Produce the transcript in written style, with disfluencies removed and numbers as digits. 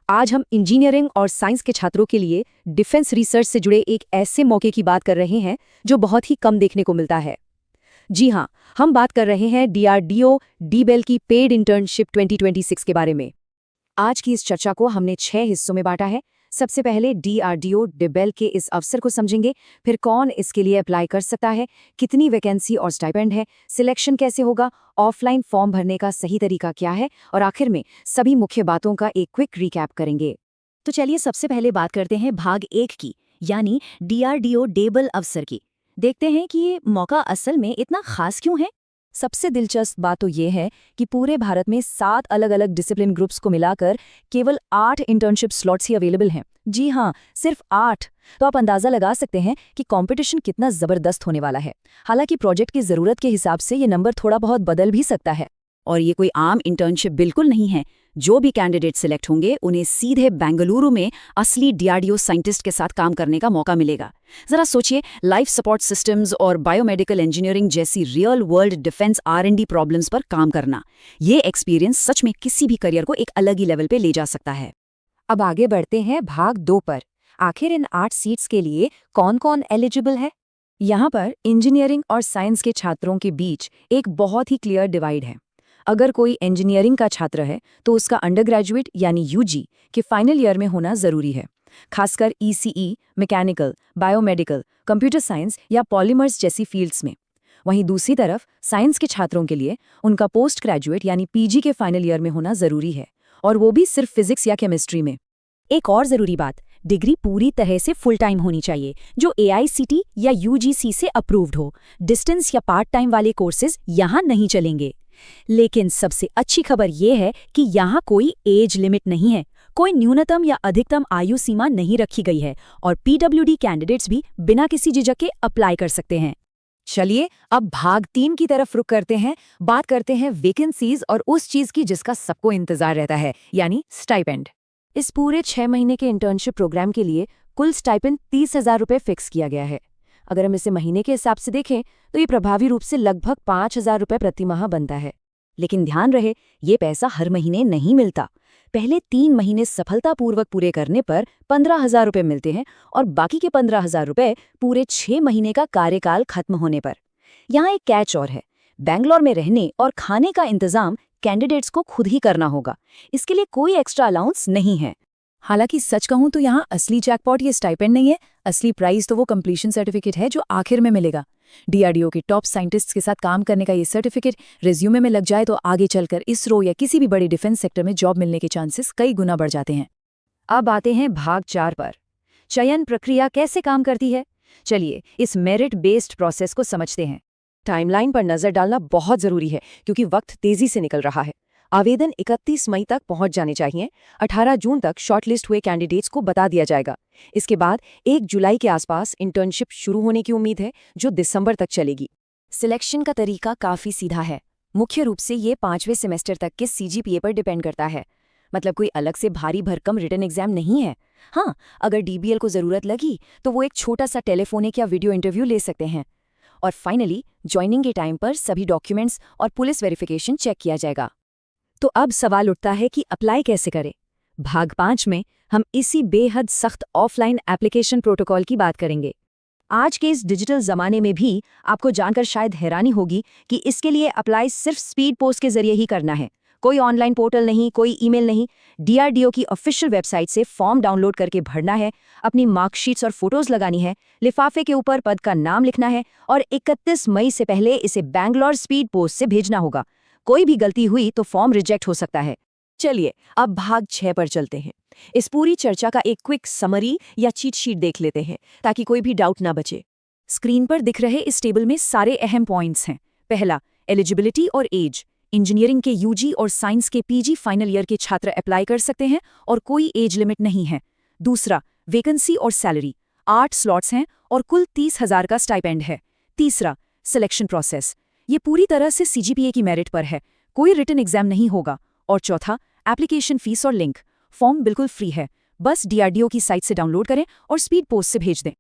आज हम इंजीनियरिंग और साइंस के छात्रों के लिए डिफेंस रिसर्च से जुड़े एक ऐसे मौके की बात कर रहे हैं जो बहुत ही कम देखने को मिलता है। जी हाँ, हम बात कर रहे हैं डीआरडीओ डीबेल की पेड इंटर्नशिप 2026 के बारे में। आज की इस चर्चा को हमने 6 हिस्सों में बांटा है। सबसे पहले डीआरडीओ डीबेल के इस अवसर को समझेंगे, फिर कौन इसके लिए अप्लाई कर सकता है, कितनी वैकेंसी और स्टाइपेंड है, सिलेक्शन कैसे होगा, ऑफलाइन फॉर्म भरने का सही तरीका क्या है, और आखिर में सभी मुख्य बातों का एक क्विक रिकैप करेंगे। तो चलिए सबसे पहले बात करते हैं भाग 1 की, यानी डीआरडीओ डीबेल अवसर की। देखते हैं कि ये मौका असल में इतना खास क्यों है। सबसे दिलचस्प बात तो ये है कि पूरे भारत में 7 अलग-अलग डिसिप्लिन ग्रुप्स को मिलाकर केवल 8 इंटर्नशिप स्लॉट्स ही अवेलेबल हैं। जी हाँ, सिर्फ 8। तो आप अंदाजा लगा सकते हैं कि कंपटीशन कितना जबरदस्त होने वाला है। हालांकि प्रोजेक्ट की जरूरत के हिसाब से ये नंबर थोड़ा बहुत बदल भी सकता है। और ये कोई आम इंटर्नशिप बिल्कुल नहीं है। जो भी कैंडिडेट सिलेक्ट होंगे उन्हें सीधे बेंगलुरु में असली डीआरडीओ साइंटिस्ट के साथ काम करने का मौका मिलेगा। जरा सोचिए, लाइफ सपोर्ट सिस्टम्स और बायोमेडिकल इंजीनियरिंग जैसी real world defence R&D problems पर काम करना। ये एक्सपीरियंस सच में किसी भी करियर को एक अलग ही लेवल पे ले जा सकता है। अब आगे बढ़ते हैं भाग 2 पर। आखिर इन 8 सीट्स के लिए कौन-कौन एलिजिबल है? यहाँ पर इंजीनियरिंग और साइंस के छात्रों के बीच एक बहुत ही क्लियर डिवाइड है। अगर कोई इंजीनियरिंग का छात्र है तो उसका अंडरग्रेजुएट यानी यूजी के फाइनल ईयर में होना जरूरी है, खासकर ECE, mechanical, biomedical, computer science या पॉलीमर्स जैसी फील्ड्स में। वहीं दूसरी तरफ साइंस के छात्रों के लिए उनका पोस्ट ग्रेजुएट यानी पीजी के फाइनल ईयर में होना जरूरी है, और वो भी सिर्फ फिजिक्स या केमिस्ट्री में। एक और जरूरी बात, डिग्री पूरी तरह से फुल टाइम होनी चाहिए, जो AICTE या UGC से अप्रूव्ड हो। डिस्टेंस या पार्ट टाइम वाले कोर्सेज यहाँ नहीं चलेंगे। लेकिन सबसे अच्छी खबर यह है कि यहाँ कोई एज लिमिट नहीं है, कोई न्यूनतम या अधिकतम आयु सीमा नहीं रखी गई है, और PWD कैंडिडेट्स भी बिना किसी झिझक के अप्लाई कर सकते हैं। चलिए अब भाग 3 की तरफ रुख करते हैं। बात करते हैं वैकेंसीज और उस चीज की जिसका सबको इंतजार रहता है, यानी स्टाइपेंड। इस पूरे 6 महीने के इंटर्नशिप प्रोग्राम के लिए कुल स्टाइपेंड 30,000 रुपये फिक्स किया गया है। अगर हम इसे महीने के हिसाब से देखें तो ये प्रभावी रूप से लगभग 5,000 रुपये प्रति माह बनता है। लेकिन ध्यान रहे, ये पैसा हर महीने नहीं मिलता। पहले 3 महीने सफलतापूर्वक पूरे करने पर 15,000 रुपये मिलते हैं, और बाकी के 15,000 रुपये पूरे 6 महीने का कार्यकाल खत्म होने पर। यहाँ एक कैच और है, बैंगलोर में रहने और खाने का इंतजाम कैंडिडेट्स को खुद ही करना होगा। इसके लिए कोई एक्स्ट्रा अलाउंस नहीं है। हालांकि सच कहूं तो यहाँ असली जैकपॉट ये स्टाइपेंड नहीं है। असली प्राइज तो वो कंप्लीशन सर्टिफिकेट है जो आखिर में मिलेगा। डीआरडीओ के टॉप साइंटिस्ट्स के साथ काम करने का ये सर्टिफिकेट रिज्यूमे में लग जाए तो आगे चलकर इसरो या किसी भी बड़े डिफेंस सेक्टर में जॉब मिलने के चांसेस कई गुना बढ़ जाते हैं। अब आते हैं भाग 4 पर। चयन प्रक्रिया कैसे काम करती है? चलिए इस मेरिट बेस्ड प्रोसेस को समझते हैं। टाइमलाइन पर नजर डालना बहुत जरूरी है क्योंकि वक्त तेजी से निकल रहा है। आवेदन 31 मई तक पहुंच जाने चाहिए। 18 जून तक शॉर्टलिस्ट हुए कैंडिडेट्स को बता दिया जाएगा। इसके बाद 1 जुलाई के आसपास इंटर्नशिप शुरू होने की उम्मीद है, जो दिसंबर तक चलेगी। सिलेक्शन का तरीका काफी सीधा है। मुख्य रूप से ये 5वें सेमेस्टर तक के CGPA पर डिपेंड करता है। मतलब कोई अलग से भारी भरकम रिटन एग्जाम नहीं है। हाँ, अगर DBL को जरूरत लगी तो वो एक छोटा सा टेलीफोनिक या वीडियो इंटरव्यू ले सकते हैं। और फाइनली ज्वाइनिंग के टाइम पर सभी डॉक्यूमेंट्स और पुलिस वेरिफिकेशन चेक किया जाएगा। तो अब सवाल उठता है कि अप्लाई कैसे करें। भाग 5 में हम इसी बेहद सख्त ऑफलाइन एप्लीकेशन प्रोटोकॉल की बात करेंगे। आज के इस डिजिटल जमाने में भी आपको जानकर शायद हैरानी होगी कि इसके लिए अप्लाई सिर्फ स्पीड पोस्ट के जरिए ही करना है। कोई ऑनलाइन पोर्टल नहीं, कोई ईमेल नहीं। डीआरडीओ की ऑफिशियल वेबसाइट से फॉर्म डाउनलोड करके भरना है, अपनी मार्कशीट्स और फोटोज लगानी है, लिफाफे के ऊपर पद का नाम लिखना है, और 31 मई से पहले इसे बैंगलोर स्पीड पोस्ट से भेजना होगा। कोई भी गलती हुई तो फॉर्म रिजेक्ट हो सकता है। चलिए अब भाग 6 पर चलते हैं। इस पूरी चर्चा का एक क्विक समरी या चीट शीट देख लेते हैं ताकि कोई भी डाउट ना बचे। स्क्रीन पर दिख रहे इस टेबल में सारे अहम पॉइंट्स हैं। पहला, एलिजिबिलिटी और एज। इंजीनियरिंग के यूजी और साइंस के पीजी फाइनल ईयर के छात्र अप्लाई कर सकते हैं और कोई एज लिमिट नहीं है। दूसरा, वैकेंसी और सैलरी। 8 स्लॉट्स हैं और कुल 30,000 का स्टाइपेंड है। तीसरा, सिलेक्शन प्रोसेस। ये पूरी तरह से CGPA की मेरिट पर है, कोई रिटन एग्जाम नहीं होगा। और चौथा, एप्लीकेशन फीस और लिंक। फॉर्म बिल्कुल फ्री है, बस DRDO की साइट से डाउनलोड करें और स्पीड पोस्ट से भेज दें।